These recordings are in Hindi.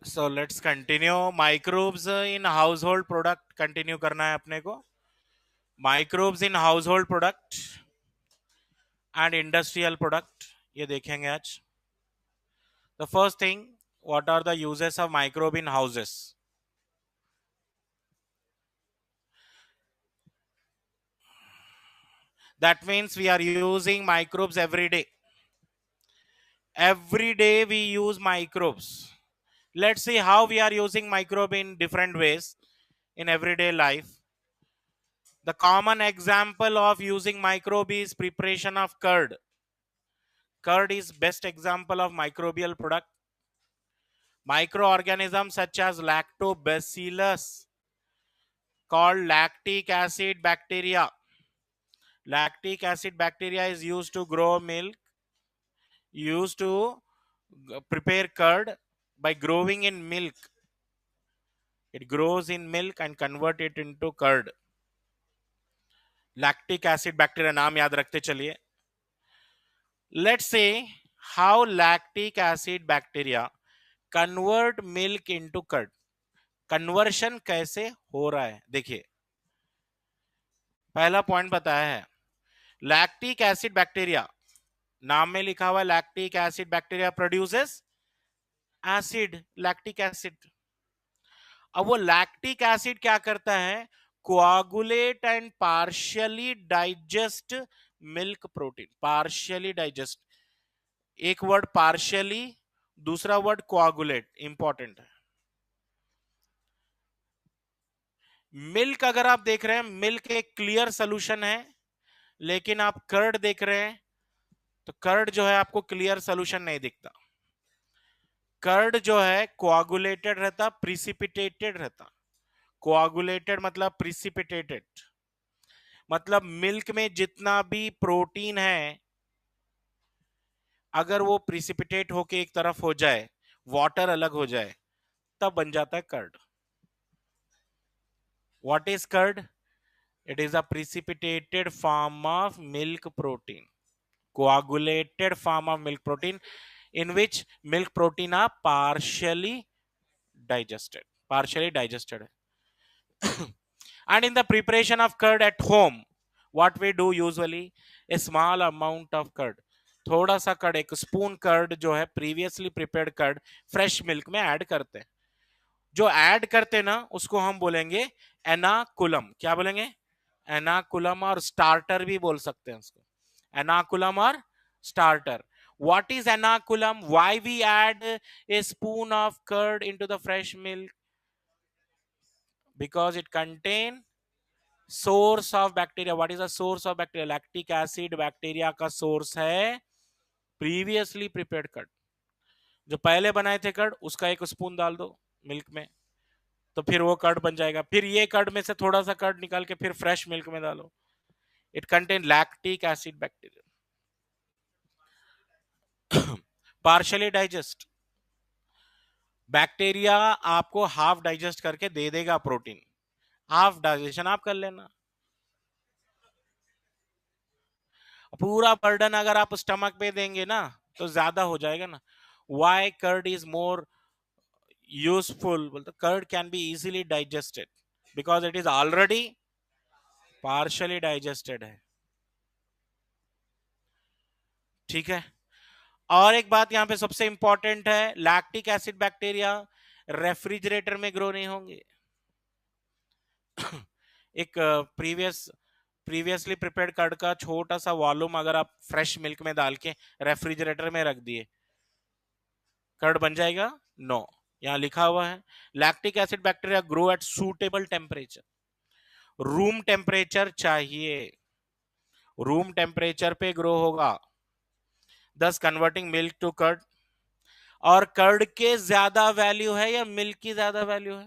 So let's continue. Microbes in household product continue करना है अपने को. Microbes in household product and industrial product ये देखेंगे आज. The first thing, what are the uses of microbe in houses? That means we are using microbes every day. Every day we use microbes. Let's see how we are using microbe in different ways in everyday life. The common example of using microbe is preparation of curd. Curd is best example of microbial product. Microorganisms such as lactobacillus called lactic acid bacteria. Lactic acid bacteria is used to grow milk, used to prepare curd by growing in milk. It grows in milk and convert it into curd. Lactic acid bacteria नाम याद रखते चलिए. Let's say how lactic acid bacteria convert milk into curd. Conversion कैसे हो रहा है देखिए. पहला पॉइंट बताया है लैक्टिक एसिड बैक्टीरिया. नाम में लिखा हुआ lactic acid bacteria produces acid, lactic acid. अब वो लैक्टिक एसिड क्या करता है, coagulate and partially digest milk protein. Partially digest, एक वर्ड पार्शियली, दूसरा वर्ड कोआगुलेट, इंपॉर्टेंट है. मिल्क अगर आप देख रहे हैं, मिल्क एक क्लियर सोल्यूशन है, लेकिन आप कर्ड देख रहे हैं तो कर्ड जो है आपको क्लियर सोल्यूशन नहीं दिखता. कर्ड जो है कोआगुलेटेड रहता, प्रिसिपिटेटेड रहता. कोआगुलेटेड मतलब प्रिसिपिटेटेड, मतलब मिल्क में जितना भी प्रोटीन है अगर वो प्रिसिपिटेट होके एक तरफ हो जाए, वाटर अलग हो जाए, तब बन जाता है curd. What is curd? It is a precipitated form of milk protein, coagulated form of milk protein in which milk protein are partially digested. And in the preparation of curd at home, what we do usually, a small amount of curd, थोड़ा सा कर्ड, एक स्पून कर्ड जो है previously prepared curd fresh milk में ऐड करते हैं. जो ऐड करते ना उसको हम बोलेंगे एनाकुलम. क्या बोलेंगे? एनाकुलम, और स्टार्टर भी बोल सकते हैं उसको. एनाकुलम और starter. What is anaculum? Why we add a spoon of curd into the fresh milk? Because it contain source of bacteria. What is the source of bacteria? Lactic acid bacteria का source है previously prepared curd. जो पहले बनाए थे कर्ड उसका एक स्पून डाल दो मिल्क में तो फिर वो कर्ड बन जाएगा. फिर ये कर्ड में से थोड़ा सा कर्ड निकाल के फिर फ्रेश मिल्क में डालो. It contain lactic acid bacteria. Partially digest, bacteria आपको हाफ डाइजेस्ट करके दे देगा प्रोटीन. हाफ डाइजेशन आप कर लेना. पूरा बर्डन अगर आप स्टमक पे देंगे ना तो ज्यादा हो जाएगा ना. Why curd is more useful? बोलते curd can be easily digested because it is already partially digested है. ठीक है. और एक बात यहां पे सबसे इंपॉर्टेंट है, लैक्टिक एसिड बैक्टीरिया रेफ्रिजरेटर में ग्रो नहीं होंगे. एक प्रीवियसली प्रिपेयर्ड कर्ड का छोटा सा वॉल्यूम अगर आप फ्रेश मिल्क में डाल के रेफ्रिजरेटर में रख दिए, कर्ड बन जाएगा? नो. यहां लिखा हुआ है lactic acid bacteria grow at suitable temperature. Room temperature चाहिए, रूम टेम्परेचर पे ग्रो होगा, दस कन्वर्टिंग मिल्क टू कर्ड. और कर्ड के ज्यादा वैल्यू है या मिल्क की ज्यादा वैल्यू है?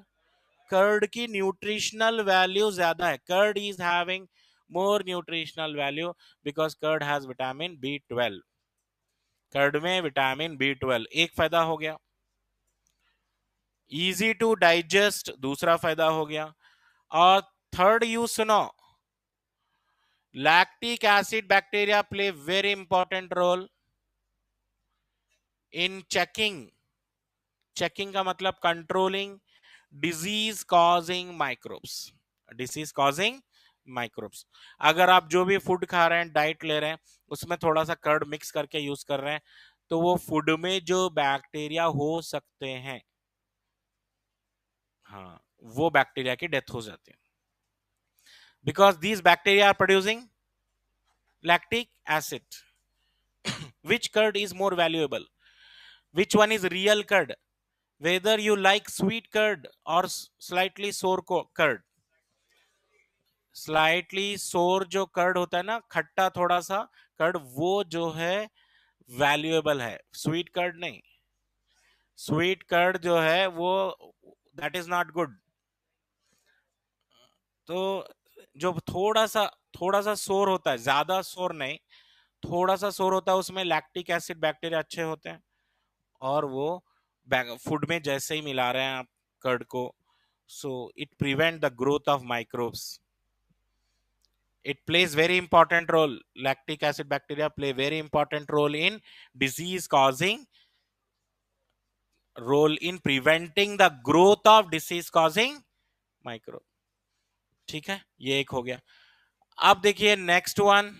कर्ड की न्यूट्रिशनल वैल्यू ज्यादा है. Curd is having more nutritional value because curd has vitamin B12. Curd में विटामिन B12 एक फायदा हो गया. इजी टू डाइजेस्ट दूसरा फायदा हो गया. और थर्ड यूज सुनो, lactic acid bacteria play very important role in checking checking का मतलब controlling disease causing microbes, disease causing microbes. अगर आप जो भी फूड खा रहे हैं, डाइट ले रहे हैं, उसमें थोड़ा सा कर्ड मिक्स करके यूज कर रहे हैं, तो वो फूड में जो बैक्टीरिया हो सकते हैं, हाँ, वो बैक्टीरिया की डेथ हो जाती है, because these bacteria are producing lactic acid. Which curd is more valuable? Which one is real curd? Whether you like sweet curd or slightly sour curd. Slightly सोर जो कर्ड होता है ना, खट्टा थोड़ा सा कर्ड, वो जो है वैल्यूएबल है, स्वीट कर्ड नहीं। स्वीट कर्ड जो है वो दैट इज नॉट गुड। तो जो थोड़ा सा सोर होता है, ज्यादा सोर नहीं, थोड़ा सा सोर होता है, उसमें लैक्टिक एसिड बैक्टीरिया अच्छे होते हैं, और वो फूड में जैसे ही मिला रहे हैं आप कर्ड को, so it prevent the growth of microbes. It plays very important role. Lactic acid bacteria play very important role in disease causing, role in preventing the growth of disease causing microbe। ठीक है, ये एक हो गया। अब देखिए नेक्स्ट वन।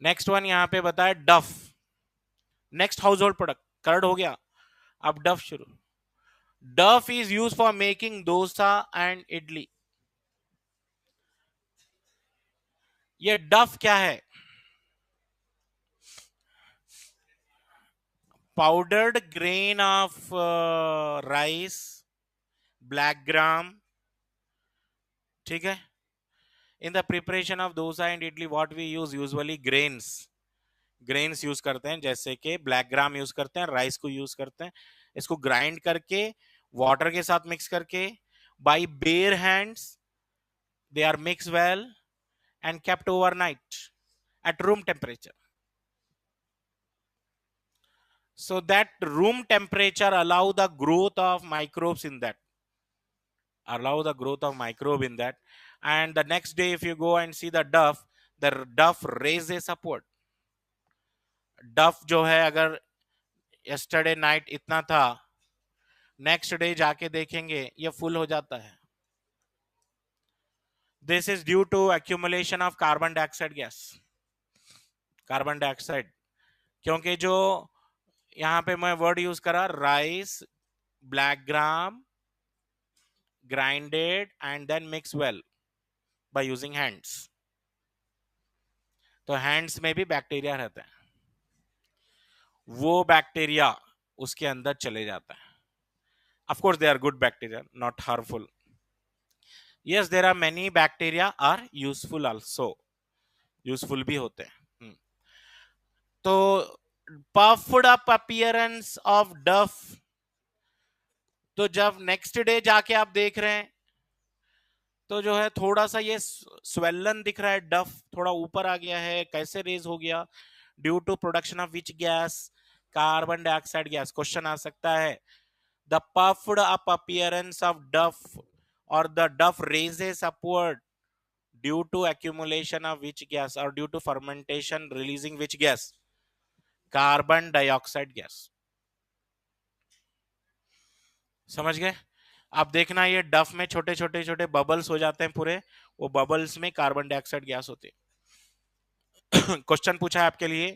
नेक्स्ट वन यहां पे बताया dough. Next household product curd हो गया, अब डफ शुरू। Dough is use for making dosa and idli. ये डफ क्या है? Powdered grain of rice, black gram, ठीक है। In the preparation of dosa and idli what we use usually grains use करते हैं, जैसे कि ब्लैक ग्राम यूज करते हैं, राइस को यूज करते हैं। इसको ग्राइंड करके वाटर के साथ मिक्स करके by bare hands they are mix well and kept overnight at room temperature, so that room temperature allow the growth of microbes in that, allow the growth of microbe in that, and the next day if you go and see the duff raises upward। डफ जो है अगर यस्टरडे नाइट इतना था, नेक्स्ट डे जाके देखेंगे ये फुल हो जाता है। This is due to accumulation of carbon dioxide gas, carbon dioxide. क्योंकि जो यहां पे मैं वर्ड यूज करा, rice, black gram, grinded and then mix well by using hands. तो हैंड्स में भी बैक्टीरिया रहता है, वो बैक्टीरिया उसके अंदर चले जाता है। Of course they are good bacteria, not harmful. Yes, there are many bacteria are useful also, useful भी होते हैं। तो पफ्ड अप अपीयरेंस ऑफ डफ, तो जब नेक्स्ट डे जाके आप देख रहे हैं तो जो है थोड़ा सा ये स्वेलन दिख रहा है, डफ थोड़ा ऊपर आ गया है, कैसे रेज हो गया? Due to production of which gas? Carbon dioxide gas. Question आ सकता है, the puffed up appearance of dough और the dough raises upward due to accumulation of which gas or due to fermentation releasing which gas? Carbon dioxide gas. समझ गए? आप देखना ये डफ में छोटे छोटे छोटे बबल्स हो जाते हैं पूरे, वो बबल्स में कार्बन डाइऑक्साइड गैस होती है। क्वेश्चन पूछा है आपके लिए,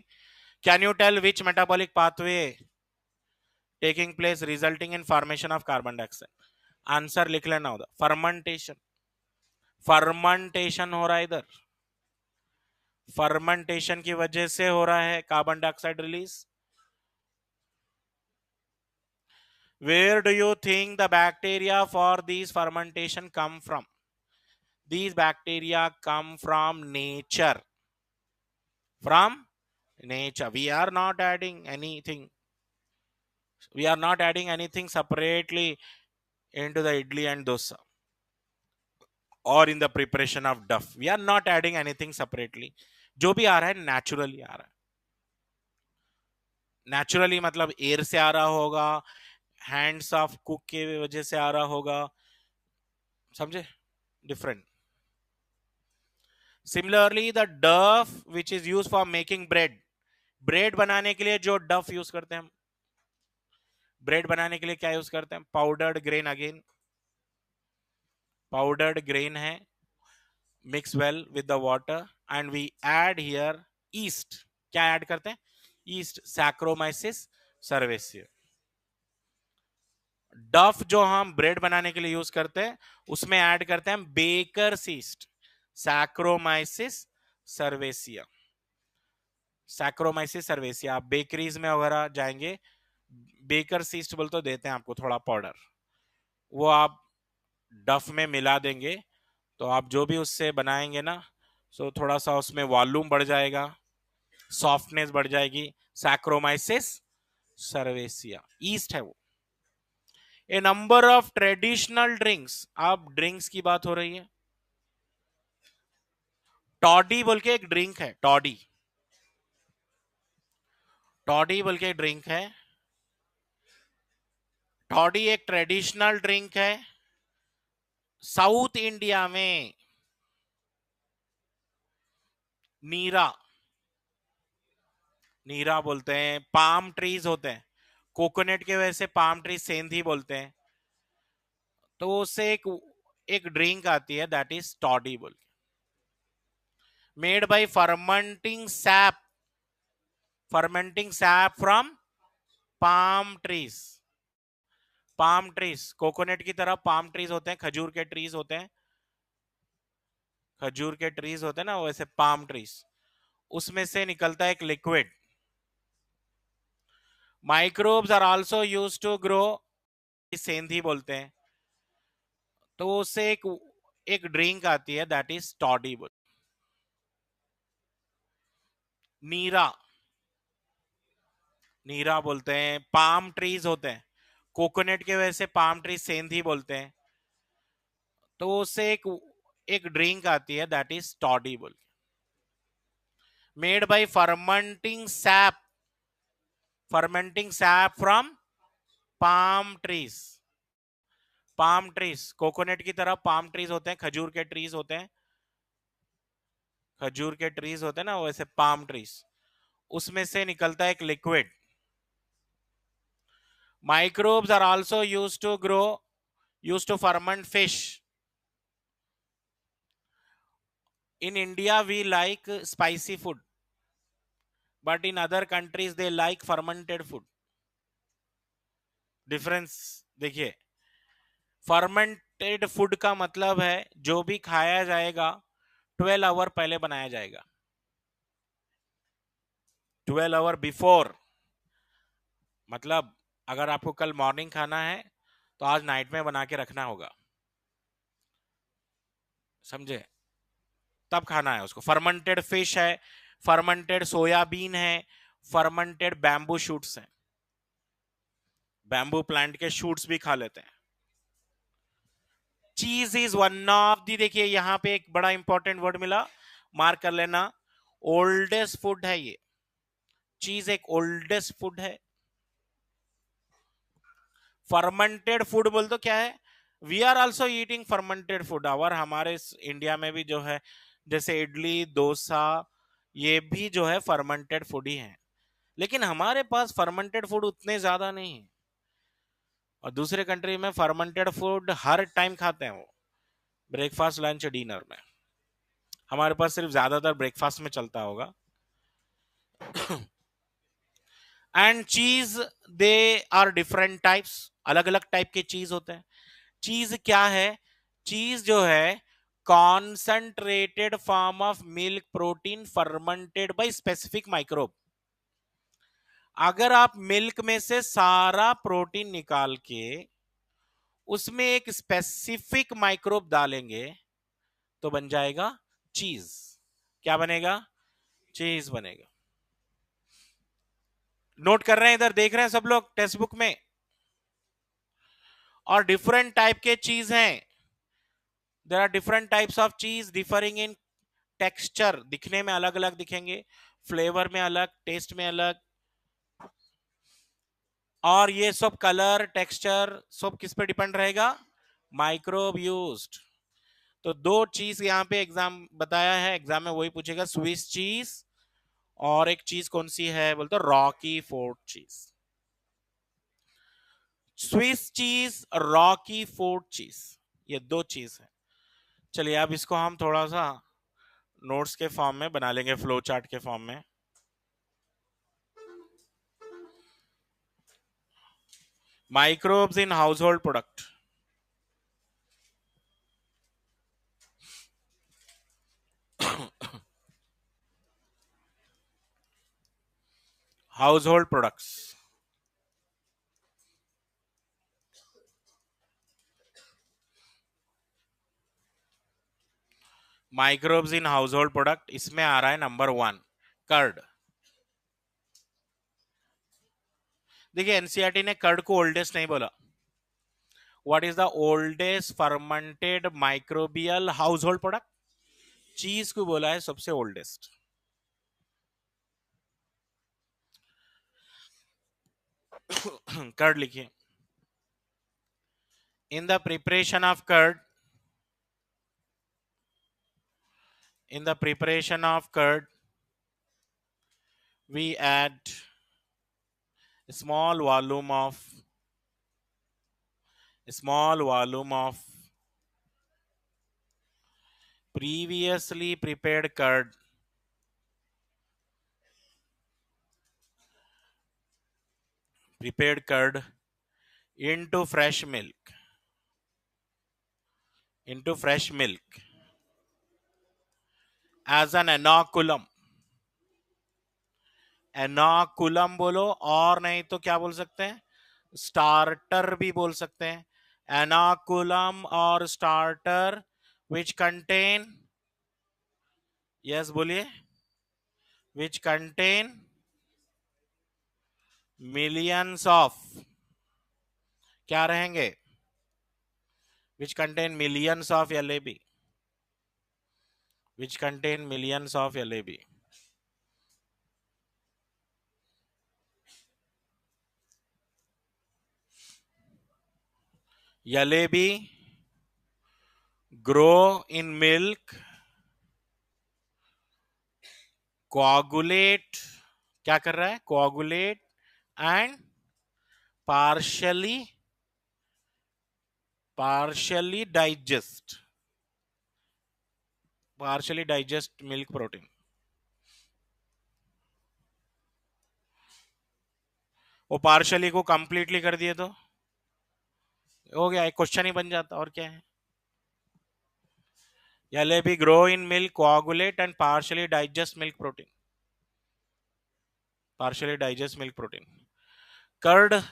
can you tell which metabolic pathway taking place resulting in formation of carbon dioxide? Answer लिख लेना होगा, फर्मेंटेशन। फर्मेंटेशन हो रहा है इधर, फर्मेंटेशन की वजह से हो रहा है carbon dioxide release. Where do you think the bacteria for these fermentation come from? These bacteria come from nature. From nature. We are not adding anything. We are not adding anything separately into the idli and dosa or in the preparation of duff. We are not adding anything separately. जो भी आ रहा है naturally आ रहा है। Naturally मतलब एयर से आ रहा होगा, हैंड्स ऑफ कुक के वजह से आ रहा होगा, समझे? Different. Similarly, the duff which is used for making bread, bread बनाने के लिए जो डफ यूज करते हैं हम, ब्रेड बनाने के लिए क्या यूज करते हैं? Powdered grain, again powdered grain है, mix well with the water and we add here yeast. क्या ऐड करते हैं? Yeast, saccharomyces cerevisiae. डफ जो हम ब्रेड बनाने के लिए यूज करते हैं उसमें ऐड करते हैं बेकर ईस्ट, सैक्रोमाइसिस सर्वेसिया। सैक्रोमाइसिस सर्वेसिया, आप बेकरीज में वगैरह जाएंगे, बेकर सीस्ट बोल तो देते हैं आपको थोड़ा पाउडर, वो आप डफ में मिला देंगे तो आप जो भी उससे बनाएंगे ना, सो थोड़ा सा उसमें वॉल्यूम बढ़ जाएगा, सॉफ्टनेस बढ़ जाएगी। सैक्रोमाइसिस सर्वेसिया ईस्ट है वो। ए नंबर ऑफ ट्रेडिशनल ड्रिंक्स, आप ड्रिंक्स की बात हो रही है, टॉडी बोल के एक ड्रिंक है, टॉडी, टॉडी बोल के एक ड्रिंक है। टॉडी एक ट्रेडिशनल ड्रिंक है साउथ इंडिया में। नीरा, नीरा बोलते हैं। पाम ट्रीज होते हैं, कोकोनट के वजह से पाम ट्री सेंधी बोलते हैं, तो उससे एक ड्रिंक आती है दैट इज टॉडी बोल के, made by fermenting SAP from palm trees. Palm trees, coconut की तरह पाम ट्रीज होते हैं, खजूर के ट्रीज होते हैं, खजूर के ट्रीज होते हैं ना वैसे पाम ट्रीज, उसमें से निकलता है एक liquid. Microbes are also used to grow, सेंधी बोलते हैं, तो उससे एक ड्रिंक आती है दैट इज टॉडी बोल। नीरा, नीरा बोलते हैं। पाम ट्रीज होते हैं, कोकोनट के वजह से पाम ट्री सेंधी बोलते हैं, तो उससे एक ड्रिंक आती है दैट इज टॉडी बोल, made by fermenting SAP from palm trees. Palm trees, coconut की तरह पाम ट्रीज होते हैं, खजूर के ट्रीज होते हैं, खजूर के ट्रीज होते हैं ना वैसे पाम ट्रीज, उसमें से निकलता है एक liquid. Microbes are also used to ferment fish. In India, we like spicy food, but in other countries they like fermented food. Difference देखिए, फर्मेंटेड फूड का मतलब है जो भी खाया जाएगा 12 आवर पहले बनाया जाएगा, 12 आवर बिफोर। मतलब अगर आपको कल मॉर्निंग खाना है तो आज नाइट में बना के रखना होगा, समझे, तब खाना है उसको। फर्मेंटेड फिश है, फर्मेंटेड सोयाबीन है, फर्मेंटेड बैम्बू शूट्स हैं, बैम्बू प्लांट के शूट्स भी खा लेते हैं। चीज इज वन ऑफ दी, देखिए यहां पे एक बड़ा इंपॉर्टेंट वर्ड मिला, मार्क कर लेना, ओल्डेस्ट फूड है ये, चीज एक ओल्डेस्ट फूड है। फर्मेंटेड फूड बोल तो क्या है, we are also eating fermented food, और हमारे इंडिया में भी जो है जैसे इडली डोसा, ये भी जो है फर्मेंटेड फूड ही है, लेकिन हमारे पास फर्मेंटेड फूड उतने ज्यादा नहीं है, और दूसरे कंट्री में फर्मेंटेड फूड हर टाइम खाते हैं वो, ब्रेकफास्ट लंच डिनर में। हमारे पास सिर्फ ज्यादातर ब्रेकफास्ट में चलता होगा। एंड चीज दे आर डिफरेंट टाइप्स, अलग अलग टाइप के चीज होते हैं। चीज क्या है, चीज जो है concentrated form of milk protein fermented by specific microbe. अगर आप मिल्क में से सारा प्रोटीन निकाल के उसमें एक स्पेसिफिक माइक्रोब डालेंगे तो बन जाएगा चीज। क्या बनेगा? चीज बनेगा। नोट कर रहे हैं, इधर देख रहे हैं सब लोग टेक्स्ट बुक में। और डिफरेंट टाइप के चीज हैं, there are different types of cheese differing in texture, दिखने में अलग अलग दिखेंगे, फ्लेवर में अलग, टेस्ट में अलग, और ये सब कलर टेक्सचर सब किस पे डिपेंड रहेगा? Microbe used. तो दो चीज यहाँ पे एग्जाम बताया है, एग्जाम में वही पूछेगा, स्विस चीज और एक चीज कौन सी है बोलते, रॉकी फोर्ट चीज, स्विस चीज, रॉकी फोर्ट चीज, ये दो चीज है। चलिए अब इसको हम थोड़ा सा नोट्स के फॉर्म में बना लेंगे, फ्लो चार्ट के फॉर्म में। Microbes in household product, household products, microbes in household product, इसमें आ रहा है नंबर 1 कर्ड। देखिए एनसीईआरटी ने कर्ड को ओल्डेस्ट नहीं बोला। What is the oldest fermented microbial household product, cheese को बोला है सबसे ओल्डेस्ट। कर्ड लिखिए, in the preparation of curd, in the preparation of curd we add a small volume of previously prepared curd into fresh milk, as an inoculum। Ernakulam बोलो, और नहीं तो क्या बोल सकते हैं, स्टार्टर भी बोल सकते हैं। एनाकुलम और स्टार्टर विच कंटेन, यस बोलिए, विच कंटेन मिलियंस ऑफ, क्या रहेंगे, which contain millions of LAB, which contain millions of LAB. LAB grow in milk, coagulate, क्या कर रहा है, coagulate and partially digest milk protein। वो पार्शली को कंप्लीटली कर दिए तो हो गया, एक क्वेश्चन ही बन जाता, और क्या है। LAB grow in milk, coagulate and partially digest milk protein, curd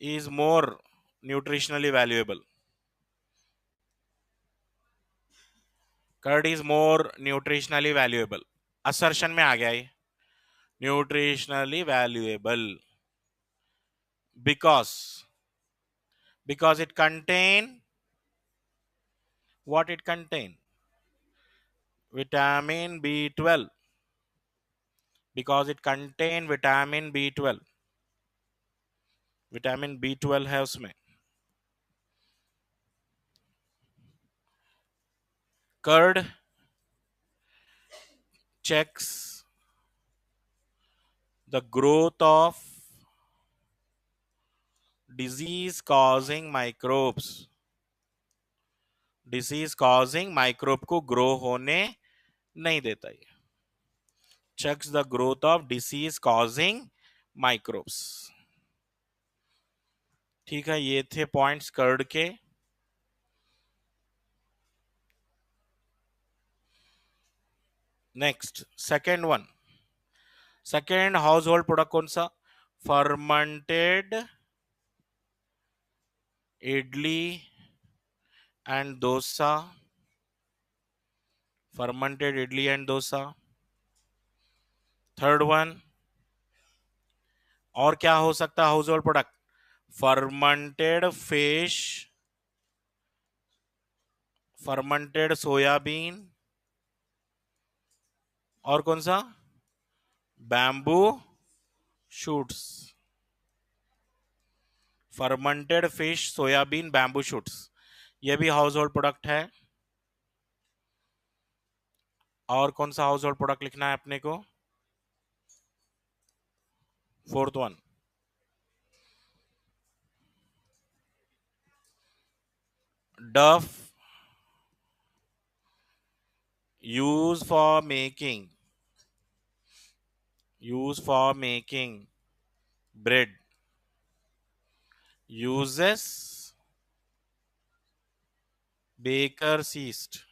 is more nutritionally valuable, assertion में आ गया ये, nutritionally valuable, because it contain, what it contain, vitamin B12, because it contain vitamin B12 है उसमें। Curd checks the growth of disease causing microbes को ग्रो होने नहीं देता ये, checks the growth of disease causing microbes। ठीक है, ये थे पॉइंट्स कर्ड के। Next second house hold product कौन सा, fermented idli and dosa, third one, और क्या हो सकता है house hold product, fermented fish, fermented soybean, और कौन सा, bamboo shoots, fermented fish, soybean, bamboo shoots, ये भी हाउस होल्ड प्रोडक्ट है। और कौन सा हाउस होल्ड प्रोडक्ट लिखना है अपने को? फोर्थ वन, डफ use for making bread, uses baker's yeast.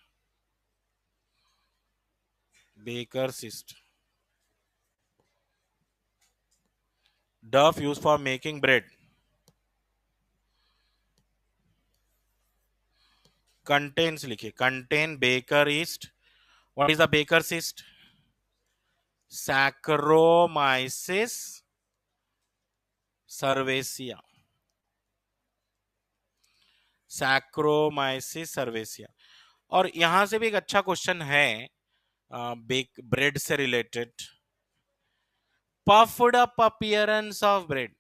Duff used for making bread. Contains लिखिए, contain baker yeast. What is the baker's yeast? Saccharomyces cerevisiae. Saccharomyces cerevisiae. और यहां से भी एक अच्छा क्वेश्चन है बेक ब्रेड से related. Puffed up appearance of bread.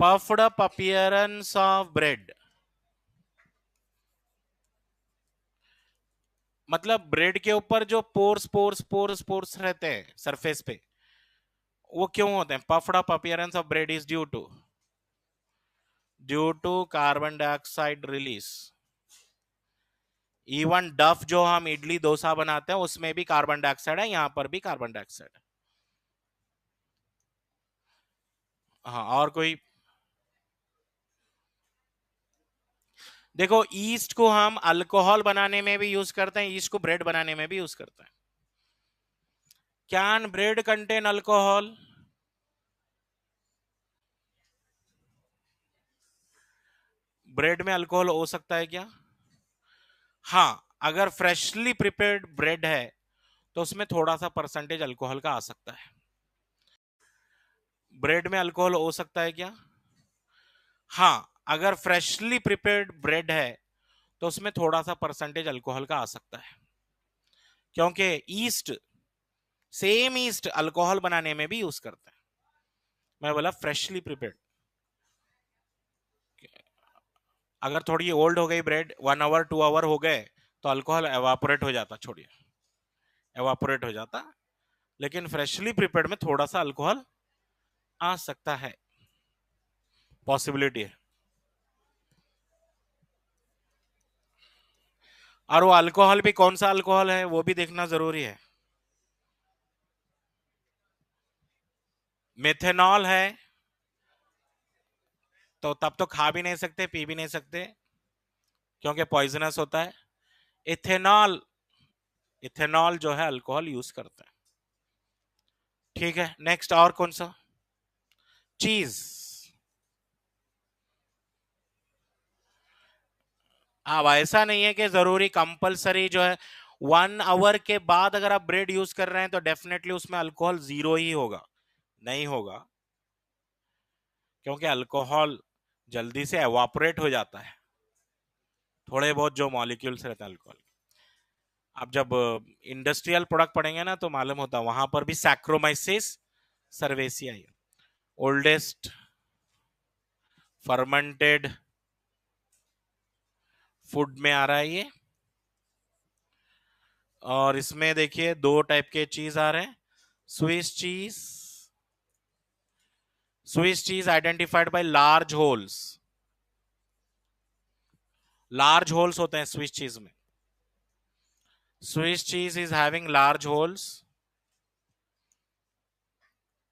Puffed up appearance of bread. मतलब ब्रेड के ऊपर जो पोर्स रहते हैं सरफेस पे, वो क्यों होते हैं? Puffed up appearance of bread is due to carbon dioxide release. Even dough जो हम इडली डोसा बनाते हैं उसमें भी कार्बन डाइऑक्साइड है, यहां पर भी कार्बन डाइऑक्साइड है. हाँ, और कोई? देखो, ईस्ट को हम अल्कोहल बनाने में भी यूज करते हैं, ईस्ट को ब्रेड बनाने में भी यूज करते हैं. Can bread contain alcohol? Bread में अल्कोहल हो सकता है क्या? हाँ, अगर फ्रेशली प्रिपेयर्ड ब्रेड है तो उसमें थोड़ा सा परसेंटेज अल्कोहल का आ सकता है. ब्रेड में अल्कोहल हो सकता है क्या? हाँ, अगर फ्रेशली प्रिपेयर्ड ब्रेड है तो उसमें थोड़ा सा परसेंटेज अल्कोहल का आ सकता है, क्योंकि ईस्ट, सेम ईस्ट अल्कोहल बनाने में भी यूज करते हैं. मैं बोला फ्रेशली प्रिपेयर्ड. अगर थोड़ी ओल्ड हो गई ब्रेड, 1 आवर 2 आवर हो गए, तो अल्कोहल एवापोरेट हो जाता, छोड़िए, एवापोरेट हो जाता. लेकिन फ्रेशली प्रिपेयर्ड में थोड़ा सा अल्कोहल आ सकता है, पॉसिबिलिटी है. और वो अल्कोहल भी कौन सा अल्कोहल है वो भी देखना जरूरी है. मेथेनॉल है तो तब तो खा भी नहीं सकते, पी भी नहीं सकते, क्योंकि पॉइजनस होता है. इथेनॉल, इथेनॉल जो है अल्कोहल यूज करते हैं. ठीक है, नेक्स्ट और कौन सा? चीज. अब ऐसा नहीं है कि जरूरी कंपलसरी जो है 1 आवर के बाद अगर आप ब्रेड यूज कर रहे हैं तो डेफिनेटली उसमें अल्कोहल 0 ही होगा. नहीं होगा, क्योंकि अल्कोहल जल्दी से एवापोरेट हो जाता है, थोड़े बहुत जो मॉलिक्यूल्स रहते हैं अल्कोहल. आप जब इंडस्ट्रियल प्रोडक्ट पढ़ेंगे ना तो मालूम होता है, वहां पर भी सैक्रोमाइसिस सर्वेसिया ओल्डेस्ट फर्मेंटेड फूड में आ रहा है ये. और इसमें देखिए 2 टाइप के चीज आ रहे हैं. Swiss cheese identified by large holes. Large holes होते हैं स्विस चीज में. Swiss cheese is having large holes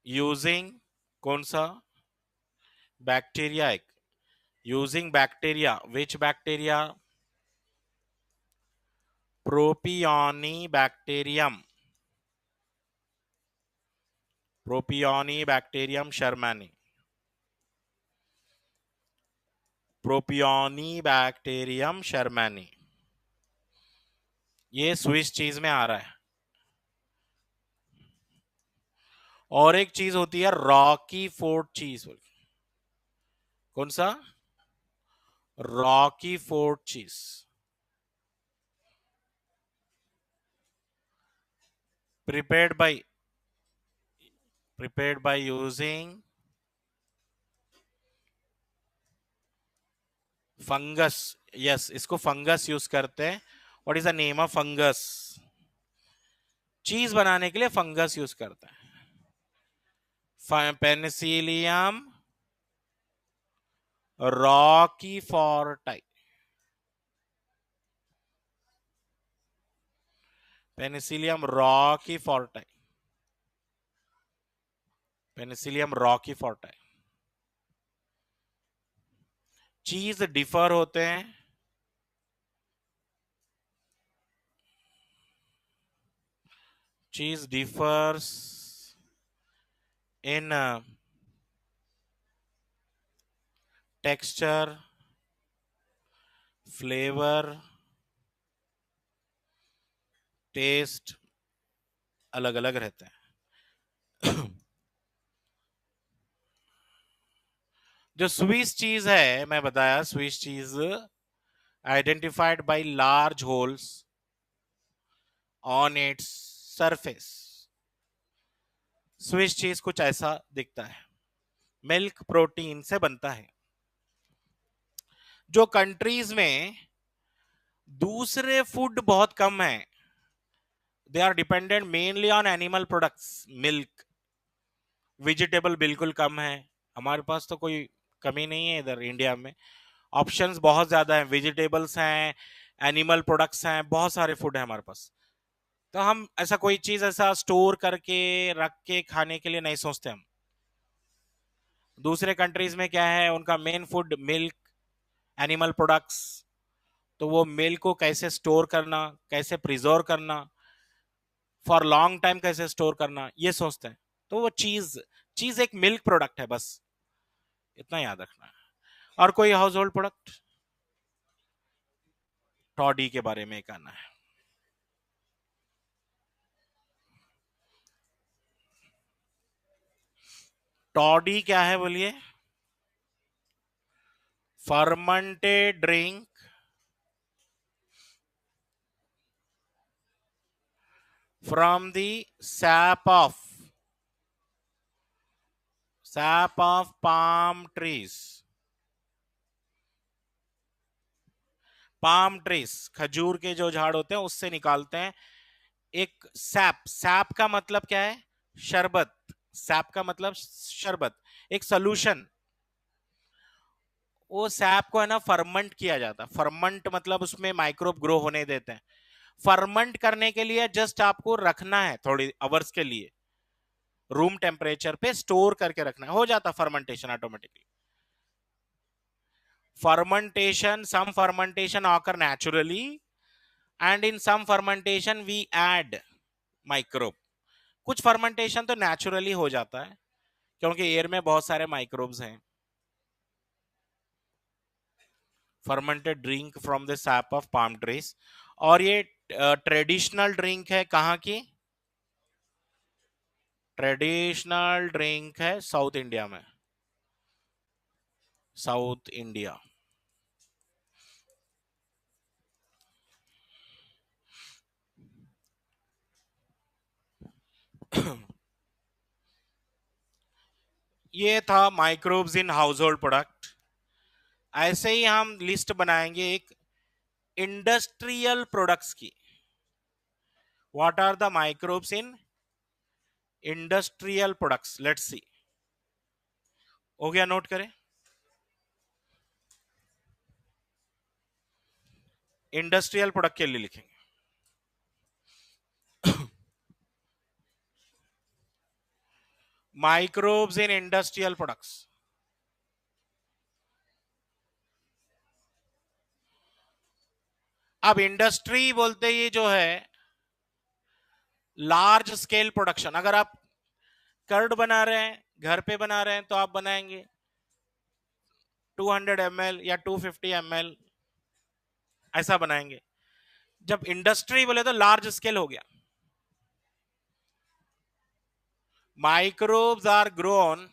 using कौन सा bacteria? Using bacteria, which bacteria? Propionibacterium shermanii. Propionibacterium shermanii, ये स्विस चीज में आ रहा है. और एक चीज होती है रॉकी फोर्ट चीज. कौन सा? Roquefort cheese. prepared by using fungus yes, इसको फंगस यूज करते हैं. What is the name of fungus? Cheese बनाने के लिए फंगस यूज करते हैं. Penicillium roqueforti. Penicillium roqueforti. Penicillium roqueforti. Cheese differ होते हैं. Cheese differs in texture, flavour, taste, अलग अलग रहते हैं. जो स्विस चीज है, मैं बताया, Swiss cheese identified by large holes on its surface. Swiss cheese कुछ ऐसा दिखता है. मिल्क प्रोटीन से बनता है. जो कंट्रीज में दूसरे फूड बहुत कम है, they are dependent mainly on animal products. Milk, vegetable बिल्कुल कम है. हमारे पास तो कोई कमी नहीं है इधर इंडिया में. ऑप्शंस बहुत ज्यादा हैं. वेजिटेबल्स हैं, एनिमल प्रोडक्ट्स हैं, बहुत सारे फूड है हमारे पास. तो हम ऐसा कोई चीज ऐसा स्टोर करके रख के खाने के लिए नहीं सोचते हम. दूसरे कंट्रीज में क्या है, उनका main food milk, animal products. तो वो मिल्क को कैसे स्टोर करना, कैसे प्रिजर्व करना, फॉर लॉन्ग टाइम कैसे स्टोर करना, ये सोचते हैं. तो वो चीज चीज एक मिल्क प्रोडक्ट है, बस इतना याद रखना है. और कोई हाउस होल्ड प्रोडक्ट? टॉडी के बारे में कहना है. टॉडी क्या है बोलिए? Fermented drink from the sap of palm trees. Palm trees, खजूर के जो झाड़ होते हैं उससे निकालते हैं एक सैप. सैप का मतलब क्या है? शरबत. सैप का मतलब शरबत, एक सोल्यूशन. वो सैप को है ना फर्मेंट किया जाता है. फर्मेंट मतलब उसमें माइक्रोब ग्रो होने देते हैं. फर्मेंट करने के लिए जस्ट आपको रखना है थोड़ी आवर्स के लिए, रूम टेम्परेचर पे स्टोर करके रखना है, हो जाता fermentation automatically. Fermentation, some fermentation occur naturally, and in some fermentation we add microbe. कुछ fermentation तो naturally हो जाता है क्योंकि एयर में बहुत सारे माइक्रोब्स हैं. fermented drink from the sap of palm trees. और ये ट्रेडिशनल ड्रिंक है कहाँ की? ट्रेडिशनल ड्रिंक है साउथ इंडिया में. South India. ये था microbes in household product. ऐसे ही हम लिस्ट बनाएंगे एक इंडस्ट्रियल प्रोडक्ट्स की. What are the microbes in industrial products? Let's see. हो गया? नोट करें. इंडस्ट्रियल प्रोडक्ट के लिए लिखेंगे माइक्रोब्स इन इंडस्ट्रियल प्रोडक्ट्स. अब इंडस्ट्री बोलते ही जो है लार्ज स्केल प्रोडक्शन. अगर आप कर्ड बना रहे हैं, घर पे बना रहे हैं, तो आप बनाएंगे 200 ml या 250 ml, ऐसा बनाएंगे. जब इंडस्ट्री बोले तो लार्ज स्केल हो गया. Microbes are grown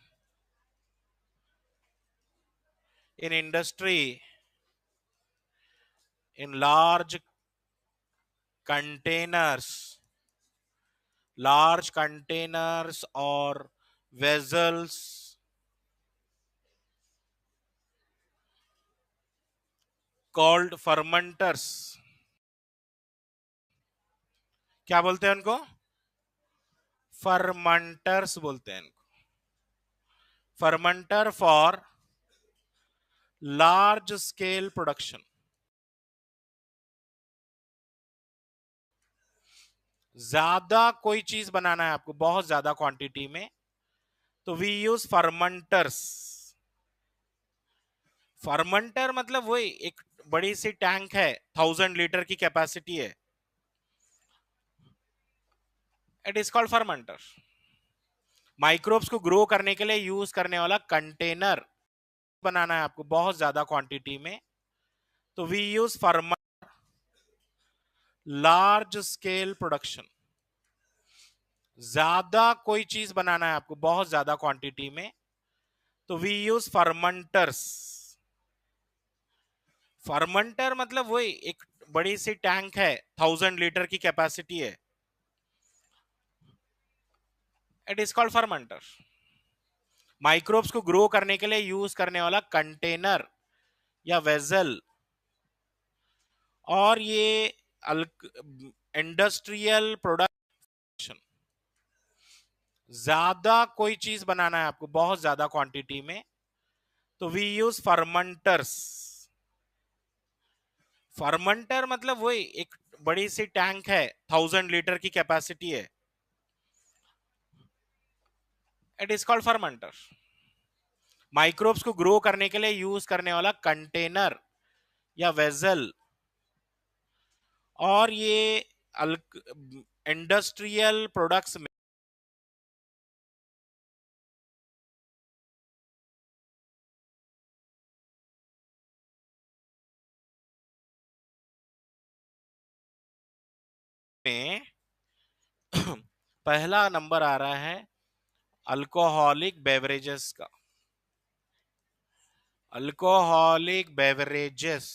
in industry in large containers, or vessels called fermenters. क्या बोलते हैं उनको? फर्मेंटर्स बोलते हैं इनको। Fermenter for large scale production. ज्यादा कोई चीज बनाना है आपको, बहुत ज्यादा क्वांटिटी में, तो वी यूज फर्मेंटर्स। फर्मेंटर मतलब वही एक बड़ी सी टैंक है, 1000 लीटर की कैपेसिटी है, it is called fermenter. Microbes को ग्रो करने के लिए यूज करने वाला कंटेनर बनाना है आपको, बहुत ज्यादा क्वांटिटी में, तो we use fermenter large scale production. ज्यादा कोई चीज बनाना है आपको, बहुत ज्यादा क्वांटिटी में, तो वी यूज फर्मेंटर्स। फर्मेंटर मतलब वही एक बड़ी सी टैंक है, 1000 लीटर की कैपेसिटी है, it is called fermenter. Microbes को ग्रो करने के लिए यूज करने वाला कंटेनर या वेजल, और ये इंडस्ट्रियल प्रोडक्शन। ज्यादा कोई चीज बनाना है आपको, बहुत ज्यादा क्वांटिटी में, तो वी यूज फर्मेंटर्स। फर्मेंटर मतलब वही एक बड़ी सी टैंक है, 1000 लीटर की कैपेसिटी है, it is called fermenter. Microbes को ग्रो करने के लिए यूज करने वाला कंटेनर या वेजल, और ये इंडस्ट्रियल प्रोडक्ट्स में पहला नंबर आ रहा है अल्कोहलिक बेवरेजेस का। Alcoholic beverages,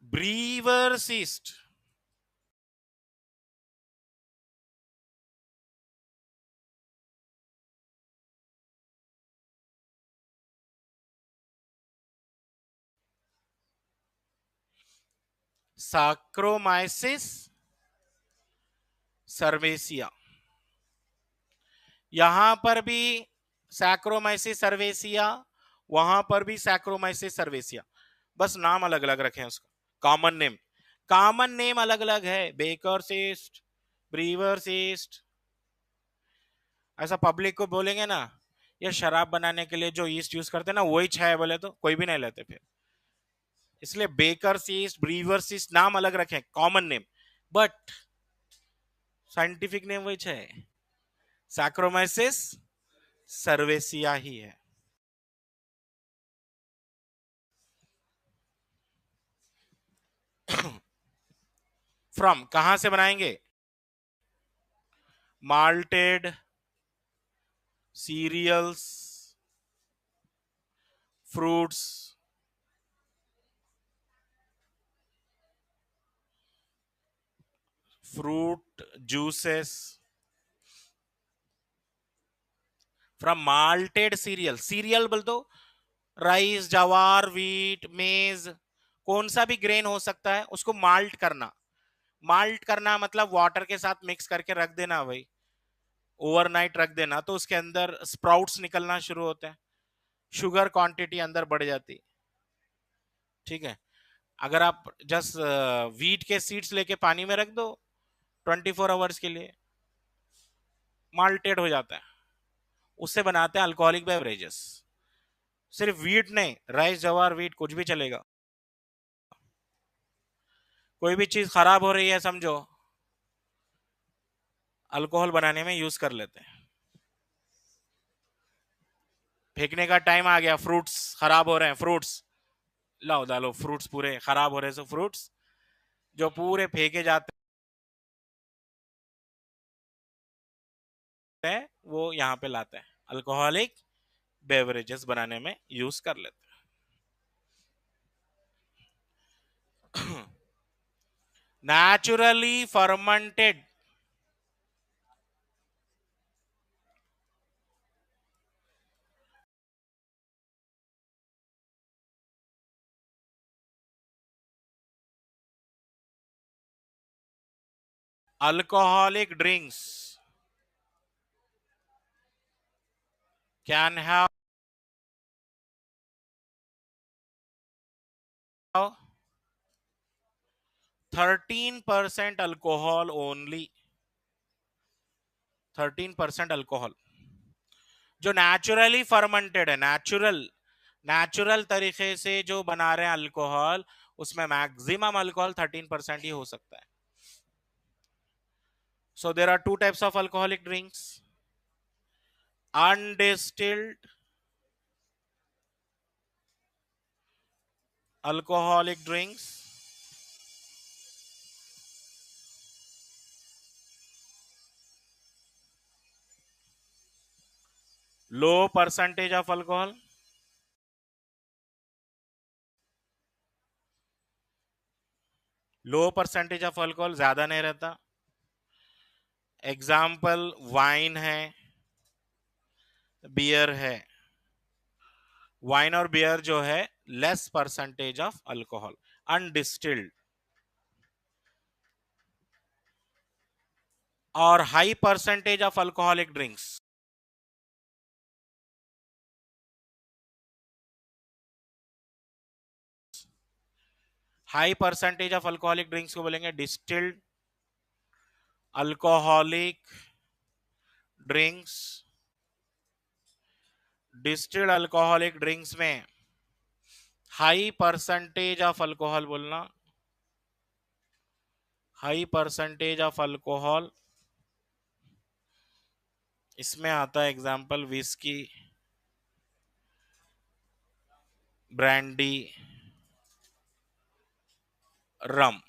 brewer's yeast, saccharomyces cerevisiae. यहां पर भी सैक्रोमाइसिस सर्वेसिया, वहां पर भी सैक्रोमाइसिस सर्वेसिया, बस नाम अलग अलग रखे हैं उसका। कॉमन नेम अलग अलग है, बेकर ईस्ट, ब्रीवर्स ईस्ट। ऐसा पब्लिक को बोलेंगे ना, ये शराब बनाने के लिए जो ईस्ट यूज करते हैं ना, वही छह बोले तो कोई भी नहीं लेते फिर। इसलिए बेकर ईस्ट, ब्रीवर्स ईस्ट नाम अलग रखे, common name, but scientific name वही है, सैक्रोमाइसिस सर्वेसिया ही है। फ्रॉम कहां से बनाएंगे? Malted cereals, fruits, fruit juices, from malted cereal. Cereal बोल तो राइस, जवार, व्हीट, मेज, कौन सा भी ग्रेन हो सकता है, उसको माल्ट करना। माल्ट करना मतलब वाटर के साथ मिक्स करके रख देना भाई, ओवरनाइट रख देना, तो उसके अंदर स्प्राउट्स निकलना शुरू होते हैं, शुगर क्वांटिटी अंदर बढ़ जाती। ठीक है, अगर आप जस्ट व्हीट के सीड्स लेके पानी में रख दो 24 आवर्स के लिए, माल्टेड हो जाता है, उससे बनाते हैं अल्कोहलिक बेवरेजेस। सिर्फ व्हीट नहीं, राइस, जवार, व्हीट कुछ भी चलेगा। कोई भी चीज खराब हो रही है समझो, अल्कोहल बनाने में यूज कर लेते हैं। फेंकने का टाइम आ गया, फ्रूट्स खराब हो रहे हैं, फ्रूट्स लाओ डालो, फ्रूट्स पूरे खराब हो रहे हैं, सो फ्रूट्स जो पूरे फेंके जाते हैं वो यहाँ पे लाते हैं, अल्कोहलिक बेवरेजेस बनाने में यूज कर लेते हैं। Naturally fermented, alcoholic drinks can have 13% alcohol only. 13% alcohol जो नेचुरली फर्मेंटेड है, नेचुरल तरीके से जो बना रहे हैं अल्कोहल, उसमें मैक्सिमम अल्कोहल 13% ही हो सकता है. So there are two types of alcoholic drinks: undistilled alcoholic drinks low percentage of alcohol, low percentage of alcohol, ज्यादा नहीं रहता. एग्जाम्पल वाइन है, बियर है. वाइन और बियर जो है लेस परसेंटेज ऑफ अल्कोहल. अनडिस्टिल्ड और high percentage of alcoholic drinks. High percentage of alcoholic drinks को बोलेंगे distilled alcoholic drinks. Distilled alcoholic drinks में हाई परसेंटेज ऑफ अल्कोहल बोलना, हाई परसेंटेज ऑफ अल्कोहल. इसमें आता है एग्जांपल विस्की, ब्रांडी, रम.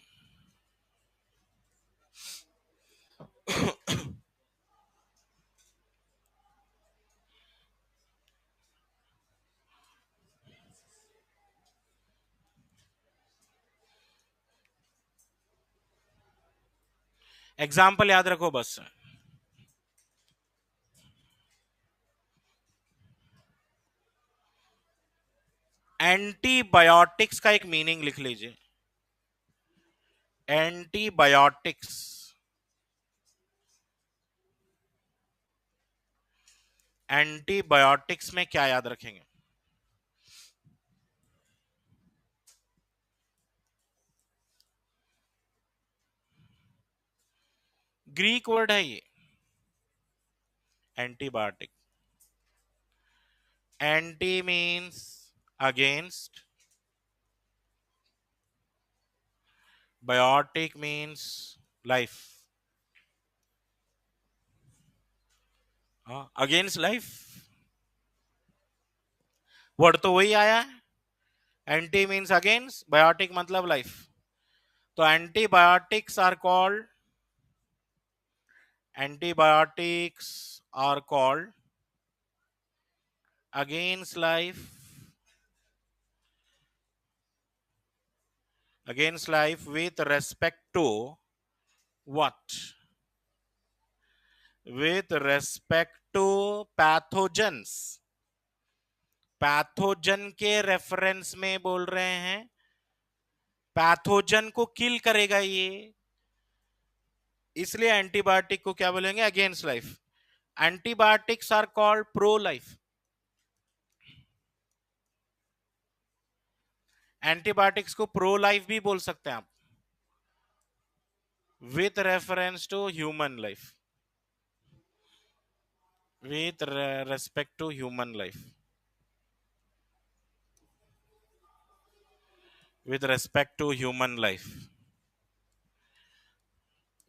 एग्जाम्पल याद रखो बस. एंटीबायोटिक्स का एक मीनिंग लिख लीजिए. एंटीबायोटिक्स, एंटीबायोटिक्स में क्या याद रखेंगे? ग्रीक वर्ड है ये antibiotic. Anti means against, biotic means life. Against life word तो वही आया है. एंटी मीन्स अगेंस्ट, बायोटिक मतलब लाइफ. तो antibiotics are called, antibiotics are called against life, against life with respect to what? With respect to pathogens. Pathogen के रेफरेंस में बोल रहे हैं. पैथोजन को किल करेगा ये, इसलिए एंटीबायोटिक को क्या बोलेंगे? Against life. Antibiotics are called pro life. Antibiotics को प्रो लाइफ भी बोल सकते हैं आप, with reference to human life, with respect to human life, with respect to human life,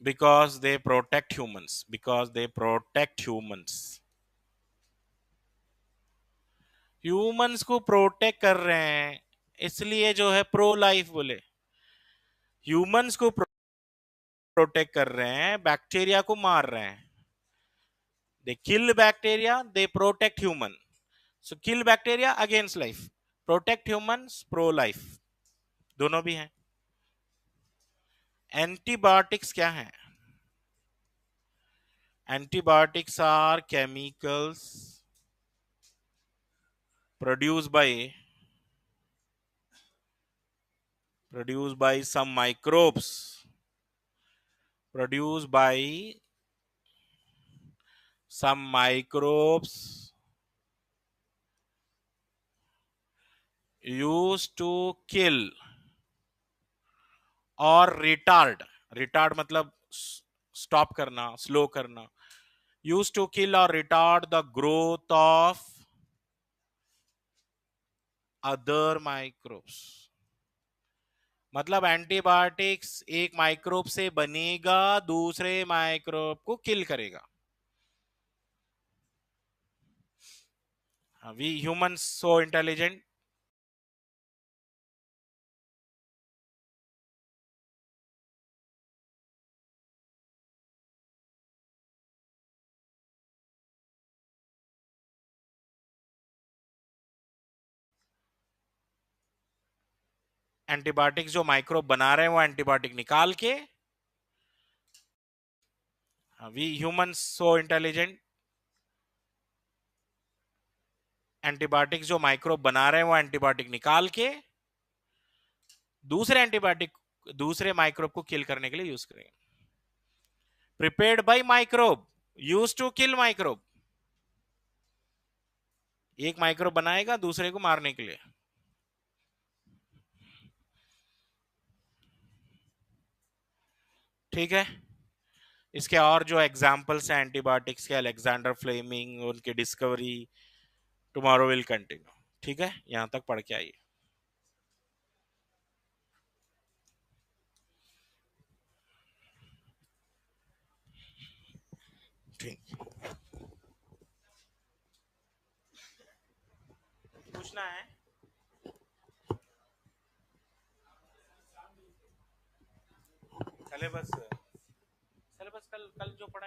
because they protect humans, because they protect humans. humans को प्रोटेक्ट कर रहे हैं, इसलिए जो है प्रो लाइफ बोले. humans को प्रोटेक्ट कर रहे हैं, बैक्टीरिया को मार रहे हैं. they kill bacteria, they protect human. so kill bacteria against life, protect humans pro life, दोनों भी हैं. एंटीबायोटिक्स क्या है? Antibiotics are chemicals produced by some microbes produced by some microbes used to kill or retard मतलब स्टॉप करना, स्लो करना, used to kill or retard the growth of other microbes। मतलब एंटीबायोटिक्स एक माइक्रोब से बनेगा, दूसरे माइक्रोब को किल करेगा। We humans so intelligent. Antibiotics जो माइक्रोब बना रहे हैं वो एंटीबायोटिक निकाल के, we humans so intelligent. Antibiotics जो माइक्रोब बना रहे हैं वो एंटीबायोटिक निकाल के दूसरे एंटीबायोटिक, दूसरे माइक्रोब को किल करने के लिए यूज करेंगे। Prepared by microbe use to kill microbe. एक माइक्रोब बनाएगा दूसरे को मारने के लिए। ठीक है, इसके और जो एग्जांपल्स हैं एंटीबायोटिक्स के, अलेक्जेंडर फ्लेमिंग, उनकी डिस्कवरी, टुमारो विल कंटिन्यू। ठीक है, यहां तक पढ़ के आइए। ठीक, पूछना है? सिलेबस, सिलेबस कल कल जो पढ़ा